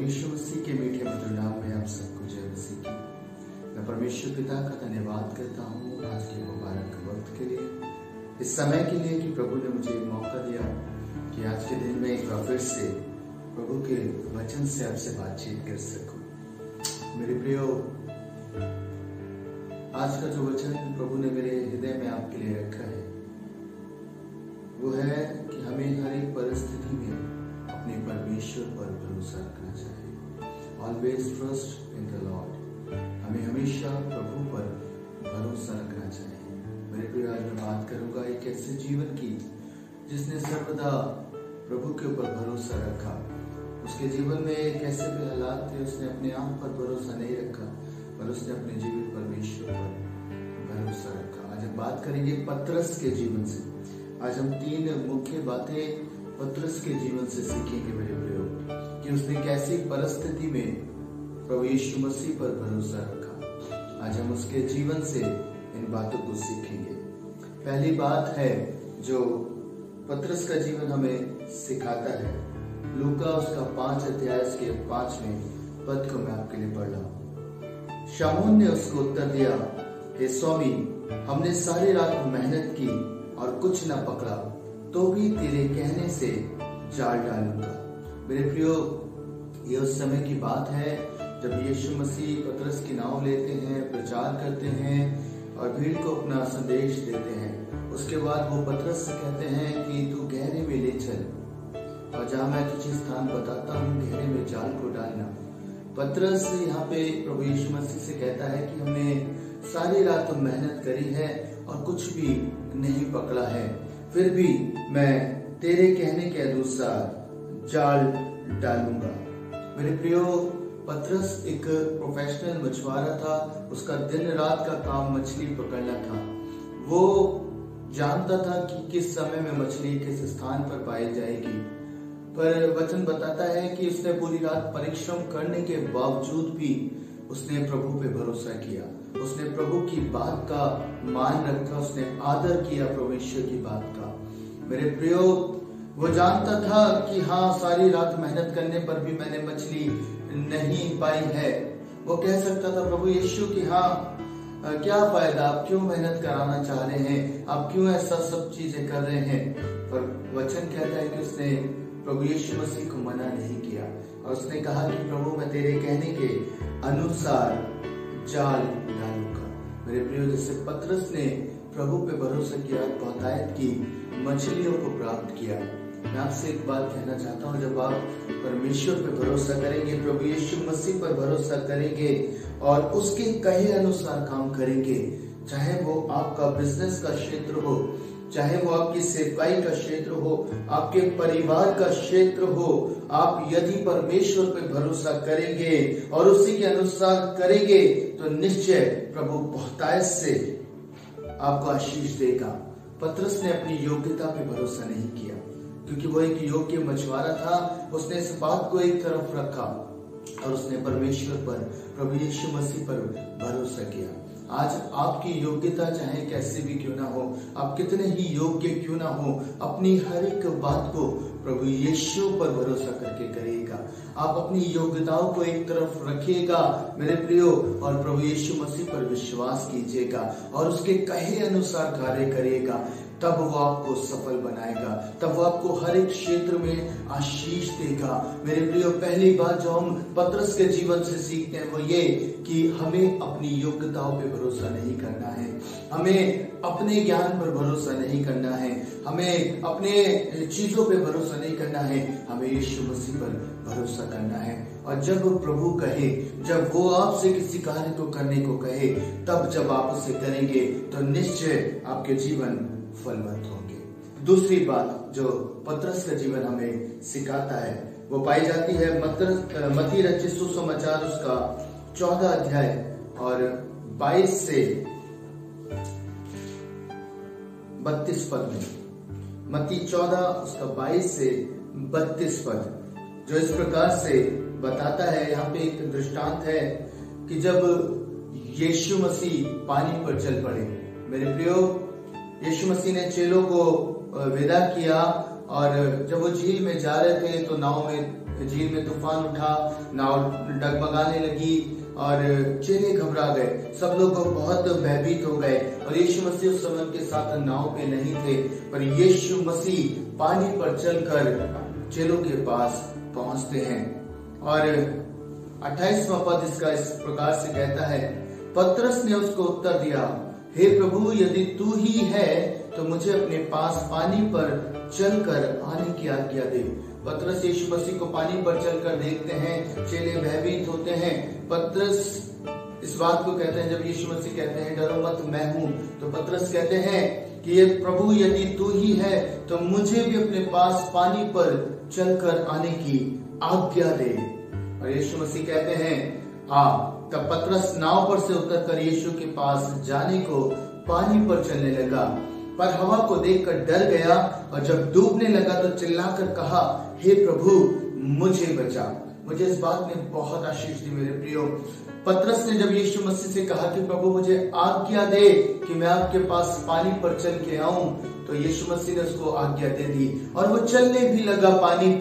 यीशु मसीह के मीठे मधुर नाम में आप सबको जय मसीह की। मैं परमेश्वर पिता का धन्यवाद करता हूँ आज के मुबारक वक्त के लिए, इस समय के लिए कि प्रभु ने मुझे मौका दिया कि आज के दिन में एक बार फिर से प्रभु के वचन से आपसे बातचीत कर सकूं। मेरे प्रियो, आज का जो वचन प्रभु ने मेरे हृदय में आपके लिए रखा है वो है कि हमें हर एक परिस्थिति में अपने परमेश्वर पर भरोसा रखना चाहिए। Always trust in the Lord. हमें हमेशा प्रभु पर भरोसा रखना चाहिए। मेरे प्रिय, आज मैं बात करूंगा एक ऐसे जीवन की जिसने सर्वदा प्रभु के ऊपर भरोसा रखा। उसके जीवन में कैसे भी हालात थे, उसने अपने आप पर भरोसा नहीं रखा, पर उसने अपने जीवित परमेश्वर पर भरोसा रखा। आज हम बात करेंगे पतरस के जीवन से। आज हम तीन मुख्य बातें पतरस के जीवन से सीखेंगे मेरे प्रियो, कि उसने कैसी परिस्थिति में प्रभु यीशु मसीह पर भरोसा रखा। आज हम उसके जीवन से इन बातों को सीखेंगे। पहली बात है जो पतरस का जीवन हमें सिखाता है, लूका उसका 5 अध्याय के 5वें पद को मैं आपके लिए पढ़ रहा हूँ। शामून ने उसको उत्तर दिया, हे स्वामी, हमने सारी रात मेहनत की और कुछ न पकड़ा, तो भी तेरे कहने से जाल डालूंगा। मेरे प्रियो, ये उस समय की बात है जब यीशु मसीह पतरस की नाव लेते हैं, प्रचार करते हैं और भीड़ को अपना संदेश देते हैं। उसके बाद वो पतरस से कहते हैं कि तू गहरे में ले चल और जहां मैं तुझे स्थान बताता हूँ गहरे में जाल को डालना। पतरस यहाँ पे प्रभु यीशु मसीह से कहता है कि हमने सारी रात मेहनत करी है और कुछ भी नहीं पकड़ा है, फिर भी मैं तेरे कहने के अनुसार जाल डालूंगा। मेरे प्रियो, पतरस एक प्रोफेशनल मछुआरा था। उसका दिन रात का काम मछली पकड़ना था। वो जानता था कि किस समय में मछली किस स्थान पर पाई जाएगी, पर वचन बताता है कि उसने पूरी रात परिश्रम करने के बावजूद भी उसने प्रभु पे भरोसा किया। उसने प्रभु की बात का मान रखा, उसने आदर किया परमेश्वर की बात का। मेरे प्रियो, वो जानता था कि हाँ, सारी रात मेहनत करने पर भी मैंने मछली नहीं पाई है। वो कह सकता था प्रभु यीशु की हाँ, क्या फायदा, आप क्यों मेहनत कराना चाह रहे हैं, आप क्यों ऐसा सब चीजें कर रहे हैं। पर वचन कहता है कि उसने प्रभु यीशु मसीह को मना नहीं किया और उसने कहा कि प्रभु, मैं तेरे कहने के अनुसार जाल डालूंगा। मेरे प्रियो, जैसे पतरस ने प्रभु पे भरोसा किया, बहुतायत की मछलियों को प्राप्त किया। मैं आपसे एक बात कहना चाहता हूँ, जब आप परमेश्वर पे भरोसा करेंगे, प्रभु यीशु मसीह पर भरोसा करेंगे और उसके कहे अनुसार काम करेंगे, चाहे वो आपका बिजनेस का क्षेत्र हो, चाहे वो आपकी सेवकाई का क्षेत्र हो, आपके परिवार का क्षेत्र हो, आप यदि परमेश्वर पे भरोसा करेंगे और उसी के अनुसार करेंगे तो निश्चय प्रभु बहुतायत से आपको आशीष देगा। पतरस ने अपनी योग्यता पे भरोसा नहीं किया, क्योंकि वो एक योग्य मछुआरा था। उसने इस बात को एक तरफ रखा और उसने परमेश्वर पर, प्रभु यीशु मसीह पर भरोसा किया। आज आपकी योग्यता चाहे कैसे भी क्यों ना हो, आप कितने ही योग्य क्यों ना हो, अपनी हर एक बात को प्रभु यीशु पर भरोसा करके करिएगा। आप अपनी योग्यताओं को एक तरफ रखिएगा मेरे प्रियो, और प्रभु यीशु मसीह पर विश्वास कीजिएगा और उसके कहे अनुसार कार्य करिएगा। तब वो आपको सफल बनाएगा, तब वो आपको हर एक क्षेत्र में आशीष देगा। मेरे प्रियो, पहली बात जो हम पतरस के जीवन से सीखते हैं वो ये कि हमें अपनी योग्यताओं पे भरोसा नहीं करना है, हमें अपने ज्ञान पर भरोसा नहीं करना है, हमें अपने चीजों पे भरोसा नहीं करना है, हमें यीशु मसीह पर भरोसा करना है। और जब प्रभु कहे, जब वो आपसे किसी कार्य को करने को कहे, तब जब आप उसे करेंगे तो निश्चय आपके जीवन फलवंत होंगे। दूसरी बात जो पतरस का जीवन हमें सिखाता है वो पाई जाती है मत्ती रचित सुसमाचार उसका 14 अध्याय और 22 से 32 पद में। मत्ती 14 उसका 22 से 32 पद जो इस प्रकार से बताता है। यहाँ पे एक दृष्टांत है कि जब यीशु मसीह पानी पर चल पड़े। मेरे प्रियो, यीशु मसीह ने चेलों को विदा किया और जब वो झील में जा रहे थे तो झील में तूफान उठा, नाव डगमगाने लगी और चेले घबरा गए, सब लोग बहुत भयभीत हो गए। और यीशु मसीह उस समय उनके साथ नाव पे नहीं थे, पर यीशु मसीह पानी पर चलकर चेलों के पास पहुंचते हैं। और 28वां पद इसका इस प्रकार से कहता है, पतरस ने उसको उत्तर दिया, हे प्रभु, यदि तू ही है तो मुझे अपने पास पानी पर चलकर आने की आज्ञा दे। पतरस यीशु मसीह को पानी पर चलकर देखते हैं, चेले भयभीत होते हैं। पतरस इस बात को कहते हैं, जब यीशु मसीह कहते हैं डरो मत मैं हूं, तो पतरस कहते हैं कि ये प्रभु यदि तू ही है तो मुझे भी अपने पास पानी पर चलकर आने की आज्ञा दे। और यीशु मसीह कहते हैं आ। तब पतरस नाव पर से उतरकर यीशु के पास जाने को पानी पर चलने लगा, पर हवा को देखकर डर गया और जब डूबने लगा तो चिल्लाकर कहा, हे प्रभु मुझे बचा। मुझे इस बात ने बहुत आशीष दी मेरे प्रियो। पतरस ने जब यीशु मसीह से कहा कि प्रभु मुझे आज्ञा दे कि मैं आपके पास पानी पर चल के आऊं, तो यीशु मसीह ने उसको आज्ञा दे दी और वो चलने भी लगा पानी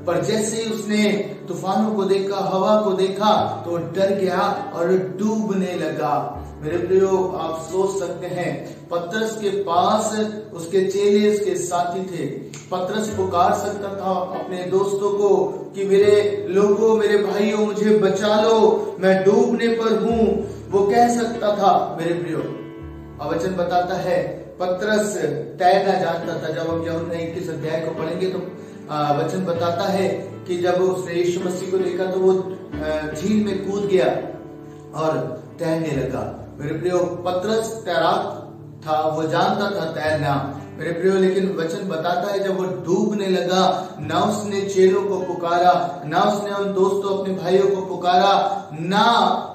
पर जैसे ही उसने तूफानों को देखा, हवा को देखा, तो डर गया और डूबने लगा। मेरे प्रियो, आप सोच सकते हैं पतरस के पास उसके चेले, उसके साथी थे। पतरस पुकार सकता था अपने दोस्तों को कि मेरे लोगों, मेरे भाइयों, मुझे बचा लो, मैं डूबने पर हूं। वो कह सकता था मेरे प्रियो। और वचन बताता है पतरस तैरना जानता था। जब हम यूहन्ना 21 अध्याय को पढ़ेंगे तो वचन बताता है कि जब उसने यीशु मसीह को देखा तो वो झील में कूद गया और तैरने लगा। मेरे प्रियो, पतरस तैराक था, वो जानता था तैरना मेरे प्रियो, लेकिन वचन बताता है जब वो डूबने लगा, ना उसने चेलों को पुकारा, ना उसने उन दोस्तों अपने भाइयों को पुकारा, ना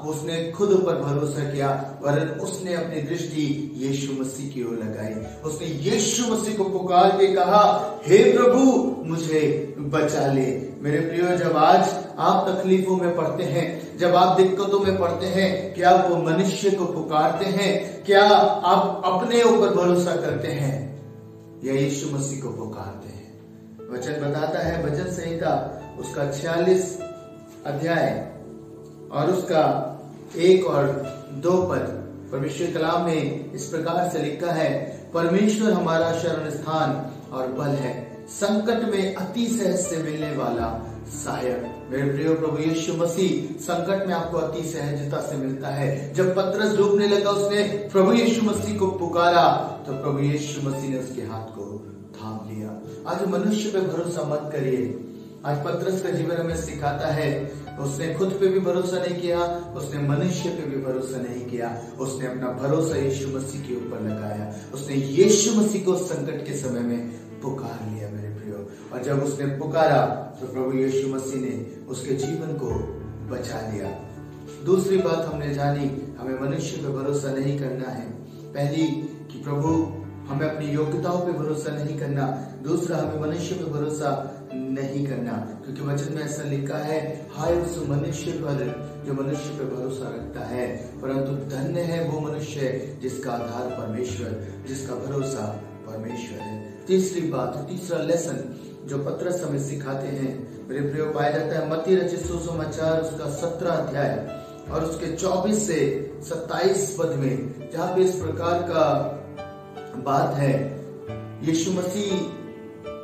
उसने खुद पर भरोसा किया, वरन उसने अपनी दृष्टि यीशु मसीह की ओर लगाई। उसने यीशु मसीह को पुकार के कहा, हे प्रभु मुझे बचा ले। मेरे प्रियो, जब आज आप तकलीफों में पड़ते हैं, जब आप दिक्कतों में पड़ते हैं, क्या आप वो मनुष्य को पुकारते हैं? क्या आप अपने ऊपर भरोसा करते हैं या यीशु मसीह को पुकारते हैं? वचन बताता है भजन संहिता उसका 46 अध्याय और उसका 1 और 2 पद परमेश्वर कलाम में इस प्रकार से लिखा है, परमेश्वर हमारा शरण स्थान और बल है, संकट में अति सहज से मिलने वाला सहायक। मेरे प्रिय प्रभु यीशु मसीह संकट में आपको अति सहजता से मिलता है। जब पतरस डूबने लगा, उसने प्रभु यीशु मसीह को पुकारा तो प्रभु यीशु मसीह ने उसके हाथ को थाम लिया। आज मनुष्य पे भरोसा मत करिए। आज पतरस का जीवन हमें सिखाता है, उसने खुद पे भी भरोसा नहीं किया, उसने मनुष्य पे भी भरोसा नहीं किया, उसने अपना भरोसा यीशु मसीह के ऊपर लगाया। उसने यीशु मसीह को संकट के समय में पुकार लिया मेरे प्रियो, और जब उसने पुकारा तो प्रभु यीशु मसीह ने उसके जीवन को बचा लिया। दूसरी बात हमने जानी, हमें मनुष्य पे भरोसा नहीं करना है। पहली कि प्रभु हमें अपनी योग्यताओं पे भरोसा नहीं करना। दूसरा, हमें मनुष्य पे भरोसा नहीं करना, क्योंकि वचन में ऐसा लिखा है, हाय उस मनुष्य पर जो मनुष्य पे भरोसा रखता है, परंतु धन्य है वो मनुष्य जिसका आधार परमेश्वर, जिसका भरोसा परमेश्वर है। तीसरी बात, तीसरा लेसन जो पतरस हमें सिखाते हैं मेरे प्रियो, पाया जाता है मत्ती रचित सुसमाचार उसका 17 अध्याय और उसके 24 से 27 पद में, जहाँ पे इस प्रकार का बात है। यीशु मसीह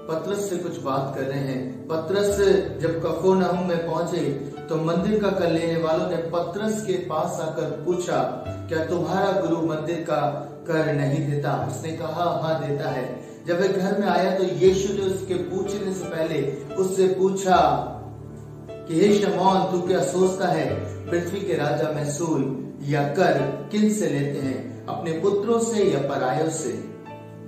पतरस से कुछ बात कर रहे हैं। पतरस जब कफरनहूम में पहुंचे तो मंदिर का कर लेने वालों ने पतरस के पास आकर पूछा, क्या तुम्हारा गुरु मंदिर का कर नहीं देता? उसने कहा, हाँ देता है। जब वह घर में आया तो यीशु ने उसके पूछने से पहले उससे पूछा कि हे शमौन, तू क्या सोचता है, पृथ्वी के राजा महसूल या कर किन से लेते हैं, अपने पुत्रों से या परायों से?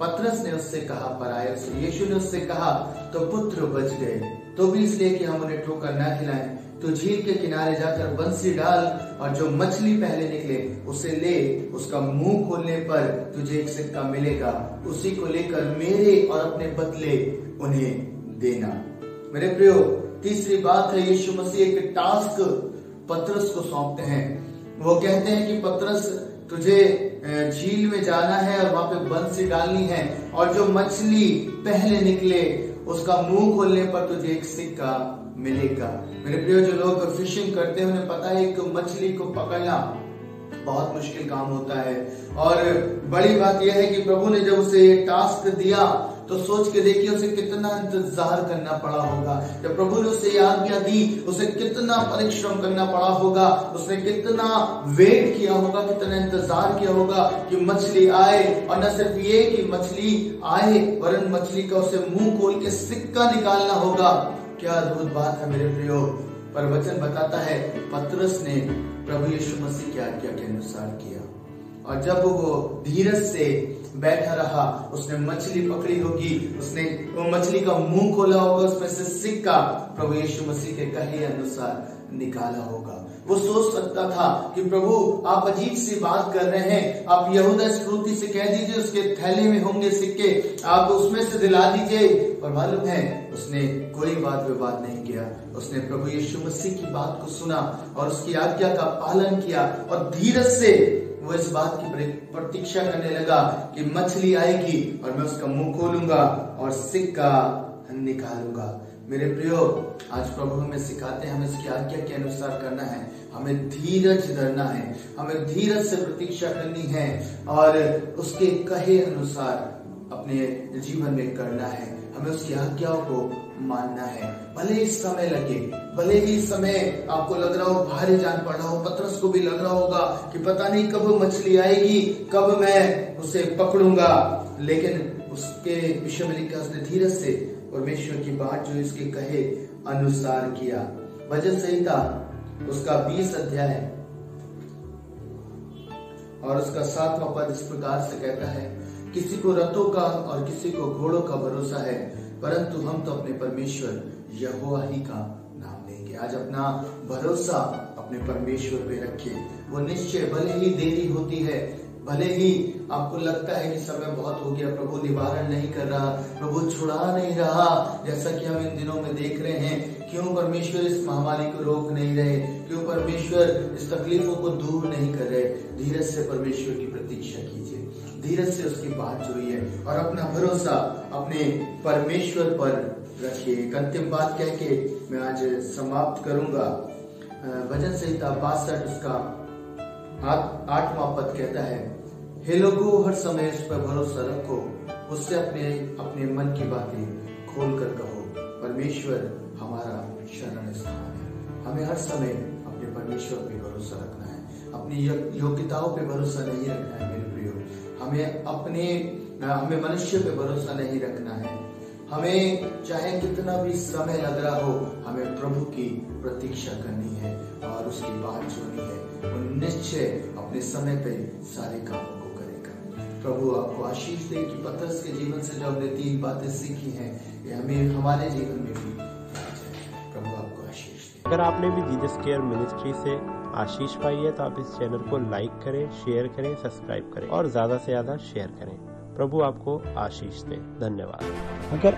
पतरस ने उससे कहा, परायों से। यीशु ने उससे कहा, तो पुत्र बच गए, तो भी इसलिए कि हम उन्हें ठोकर न खिलाएं। तो झील के किनारे जाकर बंसी डाल और जो मछली पहले निकले उसे ले, उसका मुंह खोलने पर तुझे एक सिक्का मिलेगा, उसी को लेकर मेरे और अपने बदले उन्हें देना। मेरे प्रियो, तीसरी बात है, यीशु मसीह एक टास्क पतरस को सौंपते हैं। वो कहते हैं कि पतरस, तुझे झील में जाना है और वहां पे बंसी डालनी है, और जो मछली पहले निकले उसका मुंह खोलने पर तुझे एक सिक्का मिलेगा। मेरे प्रिय, जो लोग फिशिंग करते हैं उन्हें पता है कि मछली को पकड़ना बहुत मुश्किल काम होता है। और बड़ी बात यह है कि प्रभु ने जब उसे ये टास्क दिया तो सोच के देखिए उसे कितना इंतजार करना पड़ा होगा। जब प्रभु ने उसे आज्ञा दी उसे कितना परिश्रम करना पड़ा होगा, उसने कितना वेट किया होगा, कितना इंतजार किया होगा कि मछली आए। और न सिर्फ ये कि मछली आए वरन मछली का उसे मुंह खोल के सिक्का निकालना होगा। क्या अद्भुत बात है मेरे प्रियो। पर वचन बताता है पतरस ने प्रभु यीशु मसीह की आज्ञा के अनुसार किया, और जब वो धीरज से बैठा रहा, उसने मछली पकड़ी होगी, उसने वो मछली का मुंह खोला होगा, उसमें से सिक्का प्रभु यीशु मसीह के कहे अनुसार निकाला होगा। वो सोच सकता था कि प्रभु आप अजीब सी बात कर रहे हैं, आप यहूदा इस्करियोती से कह दीजिए उसके थैले में होंगे सिक्के, आप उसमें से दिला दीजिए। पर मालूम है उसने कोई बात विवाद नहीं किया। उसने प्रभु यीशु मसीह की बात को सुना और उसकी आज्ञा का पालन किया, और धीरज से वो इस बात की प्रतीक्षा करने लगा कि मछली आएगी और मैं उसका मुंह खोलूंगा और सिक्का निकालूंगा। मेरे प्रियो, आज प्रभु हमें सिखाते हैं हमें इसकी आज्ञा के अनुसार करना है, हमें धीरज धरना है, हमें धीरज से प्रतीक्षा करनी है और उसके कहे अनुसार अपने जीवन में करना है। हमें उसकी आज्ञाओं को मानना है, भले ही समय लगे, भले ही समय आपको लग रहा हो भारी जान पड़ रहा हो। पतरस को भी लग रहा होगा कि पता नहीं कब मछली आएगी, कब मैं उसे पकड़ूंगा, लेकिन उसके विषय में लिखा उसने धीरज से परमेश्वर की बात जो इसके कहे अनुसार किया। भजन संहिता उसका 20 अध्याय और उसका 7वां पद इस प्रकार से कहता है, किसी को रथों का और किसी को घोड़ों का भरोसा है, परंतु हम तो अपने परमेश्वर यहोवा ही का नाम लेंगे। आज अपना भरोसा अपने परमेश्वर पे रखिए। वो निश्चय भले ही देरी होती है, भले ही आपको लगता है कि समय बहुत हो गया, प्रभु निवारण नहीं कर रहा, प्रभु छुड़ा नहीं रहा, जैसा कि हम इन दिनों में देख रहे हैं, क्यों परमेश्वर इस महामारी को रोक नहीं रहे, क्यों परमेश्वर इस तकलीफों को दूर नहीं कर रहे। धीरज से परमेश्वर की प्रतीक्षा कीजिए, धीरज से उसकी बात जोड़िए और अपना भरोसा अपने परमेश्वर पर रखिए। एक अंतिम बात कह के मैं आज समाप्त करूंगा। भजन संहिता 62 उसका 8वां पद कहता है, हे लोगों हर समय उस पर भरोसा रखो, उससे अपने मन की बातें खोल कर कहो, परमेश्वर हमारा शरण स्थान है। हमें हर समय अपने परमेश्वर पे भरोसा रखना है, अपनी योग्यताओं पे भरोसा नहीं रखना है मेरे प्रियो। हमें मनुष्य पे भरोसा नहीं रखना है। हमें चाहे कितना भी समय लग रहा हो, हमें प्रभु की प्रतीक्षा करनी है और उसकी बात सुननी है। वो निश्चय अपने समय पे सारे कामों को करेगा। प्रभु आपको आशीष दे कि पतरस के जीवन से जो हमने 3 बातें सीखी हैं, ये हमें हमारे जीवन में भी प्रभु आपको आशीष दे। अगर आपने भी जीसस केयर मिनिस्ट्री से आशीष पाई है तो आप इस चैनल को लाइक करें, शेयर करें, सब्सक्राइब करें और ज्यादा से ज्यादा शेयर करें। प्रभु आपको आशीष दे। धन्यवाद। अगर